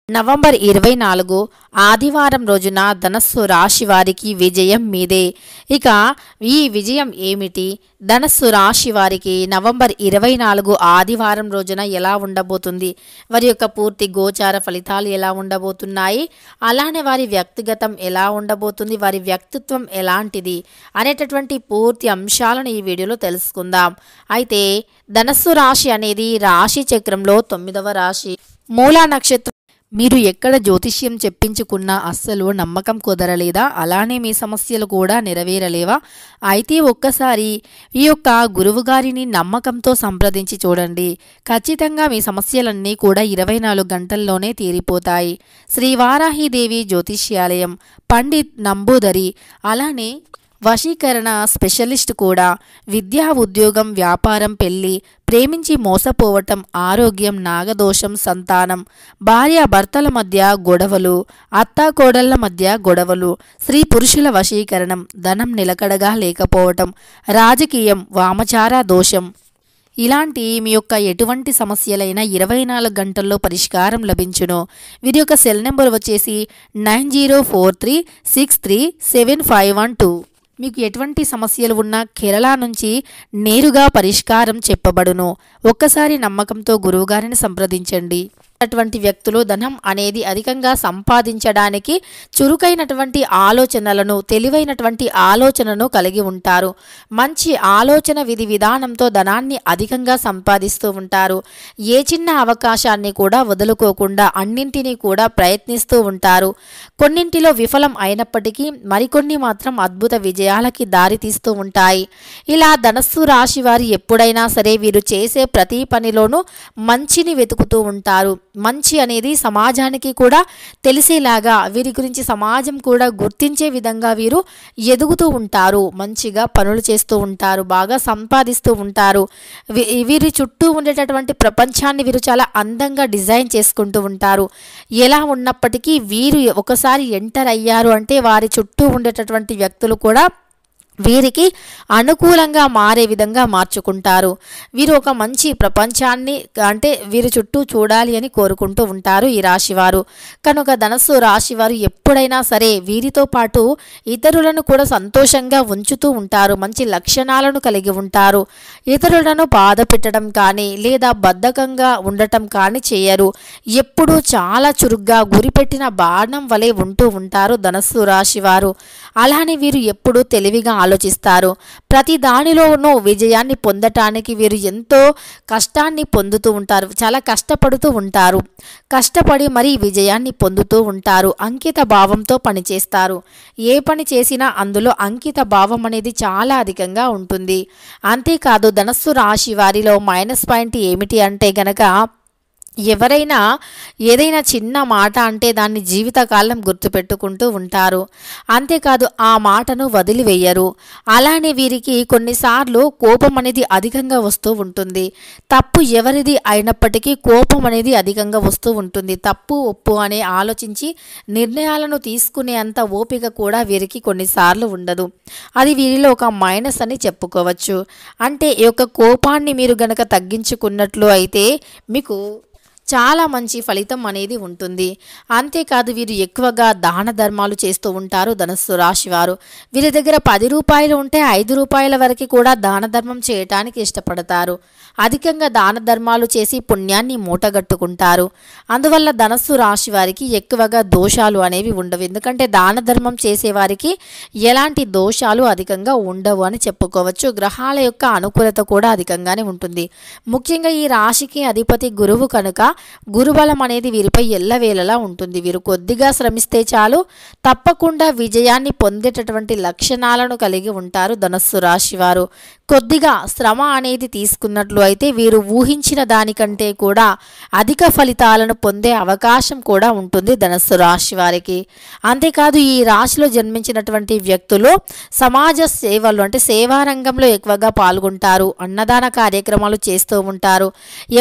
November 24 ఆదివారం రోజున ధనస్సు రాశి వారికి విజయం మీదే. ఇక ఈ విజయం ఏమిటి? ధనస్సు రాశి వారికి నవంబర్ 24 ఆదివారం రోజున ఎలా ఉండబోతుంది? వారి యొక్క పూర్తి గోచార ఫలితాలు ఎలా ఉండబోతున్నాయి? అలానే వారి వ్యక్తిగతం ఎలా ఉండబోతుంది? వారి వ్యక్తిత్వం ఎలాంటిది అనేటటువంటి పూర్తి అంశాలను ఈ వీడియోలో తెలుసుకుందాం. అయితే ధనస్సు రాశి అనేది రాశి చక్రంలో 9వ రాశి. మూలా నక్షత్రం. మీరు ఎక్కడ జ్యోతిష్యం చెప్పించుకున్నా అస్సలు నమ్మకం కుదరలేదా? అలానే మీ సమస్యలు కూడా నెరవేరలేవా? అయితే ఒక్కసారి ఈ యొక్క గురువుగారిని నమ్మకంతో సంప్రదించి చూడండి. ఖచ్చితంగా మీ సమస్యలన్నీ కూడా 24 గంటల్లోనే తీరిపోతాయి. శ్రీ వారాహిదేవి జ్యోతిష్యాలయం, పండిత్ నంబూదరి, అలానే వశీకరణ స్పెషలిస్ట్ కూడా. విద్యా, ఉద్యోగం, వ్యాపారం, పెళ్లి, ప్రేమించి మోసపోవటం, ఆరోగ్యం, నాగదోషం, సంతానం, భార్యాభర్తల మధ్య గొడవలు, అత్తాకోడళ్ల మధ్య గొడవలు, స్త్రీ పురుషుల వశీకరణం, ధనం నిలకడగా లేకపోవటం, రాజకీయం, వామచార దోషం, ఇలాంటి మీ యొక్క ఎటువంటి సమస్యలైనా 24 గంటల్లో పరిష్కారం లభించును. వీరి యొక్క సెల్ నెంబర్ వచ్చేసి 9043637512. మీకు ఎటువంటి సమస్యలు ఉన్నా కేరళ నుంచి నేరుగా పరిష్కారం చెప్పబడును. ఒక్కసారి నమ్మకంతో గురువుగారిని సంప్రదించండి. అటువంటి వ్యక్తులు ధనం అనేది అధికంగా సంపాదించడానికి చురుకైనటువంటి ఆలోచనలను, తెలివైనటువంటి ఆలోచనను కలిగి ఉంటారు. మంచి ఆలోచన విధి విధానంతో ధనాన్ని అధికంగా సంపాదిస్తూ ఉంటారు. ఏ చిన్న అవకాశాన్ని కూడా వదులుకోకుండా అన్నింటినీ కూడా ప్రయత్నిస్తూ ఉంటారు. కొన్నింటిలో విఫలం అయినప్పటికీ మరికొన్ని మాత్రం అద్భుత విజయాలకి దారితీస్తూ ఉంటాయి. ఇలా ధనస్సు రాశి వారు ఎప్పుడైనా సరే వీరు చేసే ప్రతి పనిలోనూ మంచిని వెతుకుతూ ఉంటారు. మంచి అనేది సమాజానికి కూడా తెలిసేలాగా, వీరి గురించి సమాజం కూడా గుర్తించే విధంగా వీరు ఎదుగుతూ ఉంటారు. మంచిగా పనులు చేస్తూ ఉంటారు, బాగా సంపాదిస్తూ ఉంటారు. వీరి చుట్టూ ఉండేటటువంటి ప్రపంచాన్ని వీరు చాలా అందంగా డిజైన్ చేసుకుంటూ ఉంటారు. ఎలా ఉన్నప్పటికీ వీరు ఒకసారి ఎంటర్ అయ్యారు అంటే వారి చుట్టూ ఉండేటటువంటి వ్యక్తులు కూడా వీరికి అనుకూలంగా మారే విధంగా మార్చుకుంటారు. వీరు ఒక మంచి ప్రపంచాన్ని అంటే వీరి చుట్టూ చూడాలి అని కోరుకుంటూ ఉంటారు ఈ రాశివారు. కనుక ధనస్సు రాశివారు ఎప్పుడైనా సరే వీరితో పాటు ఇతరులను కూడా సంతోషంగా ఉంచుతూ ఉంటారు. మంచి లక్షణాలను కలిగి ఉంటారు. ఇతరులను బాధ పెట్టడం కానీ లేదా బద్ధకంగా ఉండటం కానీ చేయరు. ఎప్పుడూ చాలా చురుగ్గా గురిపెట్టిన బాణం వలె ఉంటూ ఉంటారు ధనస్సు రాశివారు. అలానే వీరు ఎప్పుడూ తెలివిగా ఆలోచిస్తారు. ప్రతి దానిలోనూ విజయాన్ని పొందటానికి వీరు ఎంతో కష్టాన్ని పొందుతూ ఉంటారు. చాలా కష్టపడుతూ ఉంటారు. కష్టపడి మరీ విజయాన్ని పొందుతూ ఉంటారు. అంకిత భావంతో పనిచేస్తారు. ఏ పని చేసినా అందులో అంకిత భావం అనేది చాలా అధికంగా ఉంటుంది. అంతేకాదు ధనస్సు రాశి వారిలో మైనస్ పాయింట్ ఏమిటి అంటే గనక, ఎవరైనా ఏదైనా చిన్న మాట అంటే దాన్ని జీవితకాలం గుర్తుపెట్టుకుంటూ ఉంటారు. అంతేకాదు ఆ మాటను వదిలివేయరు. అలానే వీరికి కొన్నిసార్లు కోపం అనేది అధికంగా వస్తూ ఉంటుంది. తప్పు ఎవరిది అయినప్పటికీ కోపం అనేది అధికంగా వస్తూ ఉంటుంది. తప్పు ఒప్పు అనే ఆలోచించి నిర్ణయాలను తీసుకునే అంత ఓపిక కూడా వీరికి కొన్నిసార్లు ఉండదు. అది వీరిలో ఒక మైనస్ అని చెప్పుకోవచ్చు. అంటే ఈ యొక్క కోపాన్ని మీరు గనక తగ్గించుకున్నట్లు అయితే మీకు చాలా మంచి ఫలితం అనేది ఉంటుంది. అంతేకాదు వీరు ఎక్కువగా దాన ధర్మాలు చేస్తూ ఉంటారు ధనస్సు రాశివారు. వీరి దగ్గర 10 రూపాయలు ఉంటే 5 రూపాయల వరకు కూడా దాన ధర్మం చేయటానికి ఇష్టపడతారు. అధికంగా దాన ధర్మాలు చేసి పుణ్యాన్ని మూటగట్టుకుంటారు. అందువల్ల ధనస్సు రాశి వారికి ఎక్కువగా దోషాలు అనేవి ఉండవు. ఎందుకంటే దాన ధర్మం చేసేవారికి ఎలాంటి దోషాలు అధికంగా ఉండవు అని చెప్పుకోవచ్చు. గ్రహాల యొక్క అనుకూలత కూడా అధికంగానే ఉంటుంది. ముఖ్యంగా ఈ రాశికి అధిపతి గురువు కనుక గురుబలం అనేది వీరిపై ఎల్లవేళలా ఉంటుంది. వీరు కొద్దిగా శ్రమిస్తే చాలు తప్పకుండా విజయాన్ని పొందేటటువంటి లక్షణాలను కలిగి ఉంటారు ధనస్సు రాశివారు. కొద్దిగా శ్రమ అనేది తీసుకున్నట్లు అయితే వీరు ఊహించిన దానికంటే కూడా అధిక ఫలితాలను పొందే అవకాశం కూడా ఉంటుంది ధనస్సు రాశి వారికి. అంతేకాదు ఈ రాశిలో జన్మించినటువంటి వ్యక్తులు సమాజ సేవలు అంటే సేవా రంగంలో ఎక్కువగా పాల్గొంటారు. అన్నదాన కార్యక్రమాలు చేస్తూ ఉంటారు.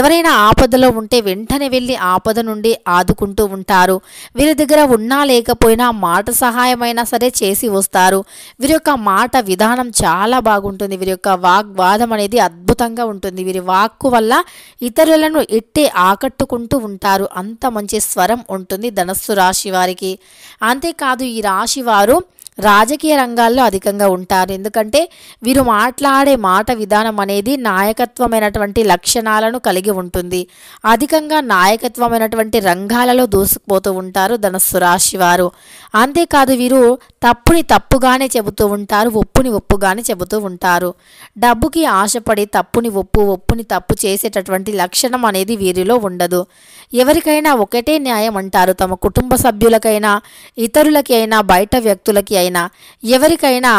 ఎవరైనా ఆపదలో ఉంటే వెంటనే వెంటనే వెళ్ళి ఆపద నుండి ఆదుకుంటూ ఉంటారు. వీరి దగ్గర ఉన్నా లేకపోయినా మాట సహాయమైనా సరే చేసి వస్తారు. వీరి యొక్క మాట విధానం చాలా బాగుంటుంది. వీరి యొక్క వాగ్వాదం అనేది అద్భుతంగా ఉంటుంది. వీరి వాక్కు వల్ల ఇతరులను ఇట్టే ఆకట్టుకుంటూ ఉంటారు. అంత మంచి స్వరం ఉంటుంది ధనస్సు రాశి వారికి. అంతేకాదు ఈ రాశి వారు రాజకీయ రంగాల్లో అధికంగా ఉంటారు. ఎందుకంటే వీరు మాట్లాడే మాట విధానం అనేది నాయకత్వమైనటువంటి లక్షణాలను కలిగి ఉంటుంది. అధికంగా నాయకత్వమైనటువంటి రంగాలలో దూసుకుపోతూ ఉంటారు ధనస్సు రాశి వారు. అంతేకాదు వీరు తప్పుని తప్పుగానే చెబుతూ ఉంటారు, ఒప్పుని ఒప్పుగానే చెబుతూ ఉంటారు. డబ్బుకి ఆశపడి తప్పుని ఒప్పుని తప్పు చేసేటటువంటి లక్షణం అనేది వీరిలో ఉండదు. ఎవరికైనా ఒకటే న్యాయం అంటారు. తమ కుటుంబ సభ్యులకైనా, ఇతరులకి అయినా, బయట వ్యక్తులకి అయినా, ఎవరికైనా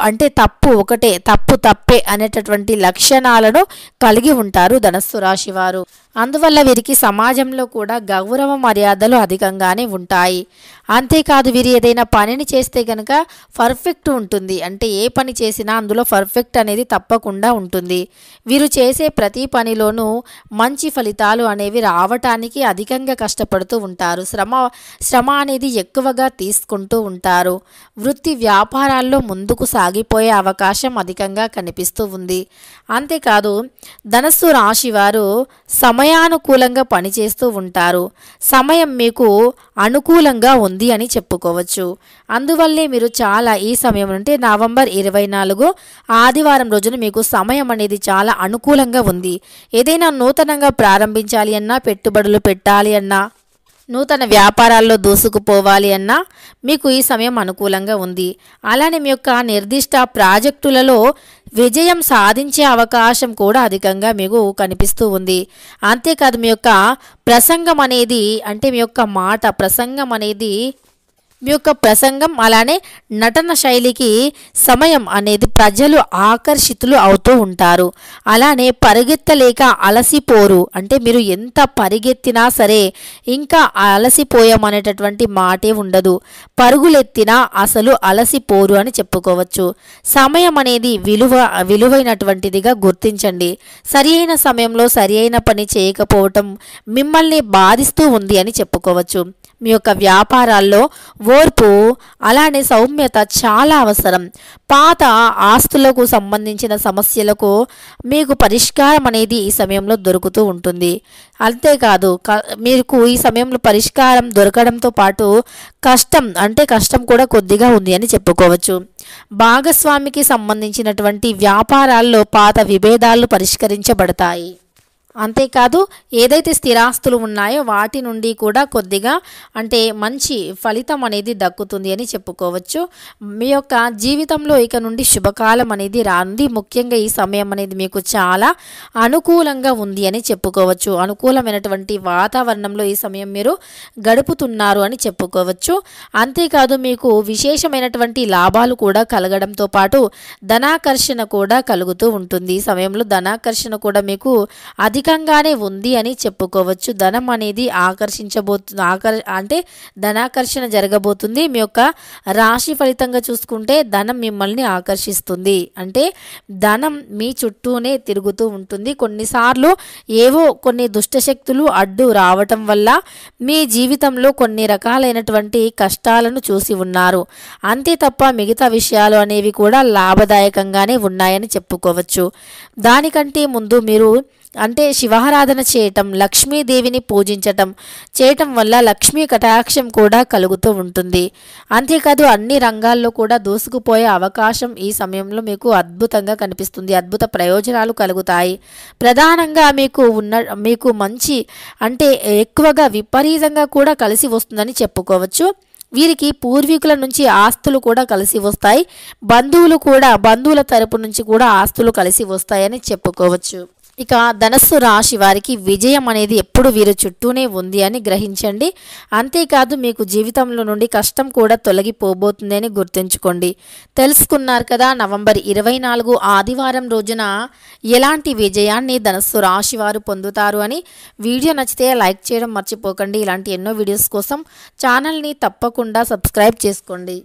అంటే తప్పు ఒకటే, తప్పు తప్పే అనేటటువంటి లక్షణాలను కలిగి ఉంటారు ధనస్సు రాశి వారు. అందువల్ల వీరికి సమాజంలో కూడా గౌరవ మర్యాదలు అధికంగానే ఉంటాయి. అంతేకాదు వీరు ఏదైనా పనిని చేస్తే కనుక పర్ఫెక్ట్ ఉంటుంది. అంటే ఏ పని చేసినా అందులో పర్ఫెక్ట్ అనేది తప్పకుండా ఉంటుంది. వీరు చేసే ప్రతి పనిలోనూ మంచి ఫలితాలు అనేవి రావటానికి అధికంగా కష్టపడుతూ ఉంటారు. శ్రమ అనేది ఎక్కువగా తీసుకుంటూ ఉంటారు. వృత్తి వ్యాపారాల్లో ముందుకు సాగిపోయే అవకాశం అధికంగా కనిపిస్తూ ఉంది. అంతేకాదు ధనస్సు రాశి వారు సమయానుకూలంగా పనిచేస్తూ ఉంటారు. సమయం మీకు అనుకూలంగా ఉంది అని చెప్పుకోవచ్చు. అందువల్లే మీరు చాలా ఈ సమయం అంటే నవంబర్ 24 ఆదివారం రోజున మీకు సమయం అనేది చాలా అనుకూలంగా ఉంది. ఏదైనా నూతనంగా ప్రారంభించాలి అన్నా, పెట్టుబడులు పెట్టాలి అన్నా, నూతన వ్యాపారాల్లో దూసుకుపోవాలి అన్నా మీకు ఈ సమయం అనుకూలంగా ఉంది. అలానే మీ యొక్క నిర్దిష్ట ప్రాజెక్టులలో విజయం సాధించే అవకాశం కూడా అధికంగా మీకు కనిపిస్తూ ఉంది. అంతేకాదు మీ యొక్క ప్రసంగం అనేది అంటే మీ యొక్క మాట ప్రసంగం అనేది మీ యొక్క ప్రసంగం అలానే నటన శైలికి సమయం అనేది ప్రజలు ఆకర్షితులు అవుతూ ఉంటారు. అలానే పరిగెత్తలేక అలసిపోరు. అంటే మీరు ఎంత పరిగెత్తినా సరే ఇంకా అలసిపోయామనేటటువంటి మాటే ఉండదు. పరుగులెత్తినా అసలు అలసిపోరు అని చెప్పుకోవచ్చు. సమయం అనేది విలువైనటువంటిదిగా గుర్తించండి. సరి అయిన సమయంలో సరి అయిన పని చేయకపోవటం మిమ్మల్ని బాధిస్తూ ఉంది అని చెప్పుకోవచ్చు. మీ యొక్క వ్యాపారాల్లో ఓర్పు అలానే సౌమ్యత చాలా అవసరం. పాత ఆస్తులకు సంబంధించిన సమస్యలకు మీకు పరిష్కారం అనేది ఈ సమయంలో దొరుకుతూ ఉంటుంది. అంతేకాదు మీకు ఈ సమయంలో పరిష్కారం దొరకడంతో పాటు కష్టం కూడా కొద్దిగా ఉంది అని చెప్పుకోవచ్చు. భాగస్వామికి సంబంధించినటువంటి వ్యాపారాల్లో పాత విభేదాలు పరిష్కరించబడతాయి. అంతేకాదు ఏదైతే స్థిరాస్తులు ఉన్నాయో వాటి నుండి కూడా కొద్దిగా అంటే మంచి ఫలితం అనేది దక్కుతుంది అని చెప్పుకోవచ్చు. మీ యొక్క జీవితంలో ఇక నుండి శుభకాలం అనేది రానుంది. ముఖ్యంగా ఈ సమయం అనేది మీకు చాలా అనుకూలంగా ఉంది అని చెప్పుకోవచ్చు. అనుకూలమైనటువంటి వాతావరణంలో ఈ సమయం మీరు గడుపుతున్నారు అని చెప్పుకోవచ్చు. అంతేకాదు మీకు విశేషమైనటువంటి లాభాలు కూడా కలగడంతో పాటు ధనాకర్షణ కూడా కలుగుతూ ఉంటుంది. ఈ సమయంలో ధనాకర్షణ కూడా మీకు అధికంగానే ఉంది అని చెప్పుకోవచ్చు. ధనం అనేది అంటే ధనాకర్షణ జరగబోతుంది. మీ యొక్క రాశి ఫలితంగా చూసుకుంటే ధనం మిమ్మల్ని ఆకర్షిస్తుంది. అంటే ధనం మీ చుట్టూనే తిరుగుతూ ఉంటుంది. కొన్నిసార్లు ఏవో కొన్ని దుష్టశక్తులు అడ్డు రావటం వల్ల మీ జీవితంలో కొన్ని రకాలైనటువంటి కష్టాలను చూసి ఉన్నారు. అంతే తప్ప మిగతా విషయాలు అనేవి కూడా లాభదాయకంగానే ఉన్నాయని చెప్పుకోవచ్చు. దానికంటే ముందు మీరు అంటే శివారాధన చేయటం, లక్ష్మీదేవిని చేయటం వల్ల లక్ష్మీ కటాక్షం కూడా కలుగుతూ ఉంటుంది. అంతేకాదు అన్ని రంగాల్లో కూడా దూసుకుపోయే అవకాశం ఈ సమయంలో మీకు అద్భుతంగా కనిపిస్తుంది. అద్భుత ప్రయోజనాలు కలుగుతాయి. ప్రధానంగా మీకు మంచి అంటే ఎక్కువగా విపరీతంగా కూడా కలిసి వస్తుందని చెప్పుకోవచ్చు. వీరికి పూర్వీకుల నుంచి ఆస్తులు కూడా కలిసి వస్తాయి. బంధువుల తరపు నుంచి కూడా ఆస్తులు కలిసి వస్తాయని చెప్పుకోవచ్చు. ఇక ధనస్సు రాశి వారికి విజయం అనేది ఎప్పుడు వీరి చుట్టూనే ఉంది అని గ్రహించండి. అంతేకాదు మీకు జీవితంలో నుండి కష్టం కూడా తొలగిపోబోతుంది అని గుర్తుంచుకోండి. తెలుసుకున్నారు కదా నవంబర్ 24 ఆదివారం రోజున ఎలాంటి విజయాన్ని ధనస్సు రాశి వారు పొందుతారు అని. వీడియో నచ్చితే లైక్ చేయడం మర్చిపోకండి. ఇలాంటి ఎన్నో వీడియోస్ కోసం ఛానల్ని తప్పకుండా సబ్స్క్రైబ్ చేసుకోండి.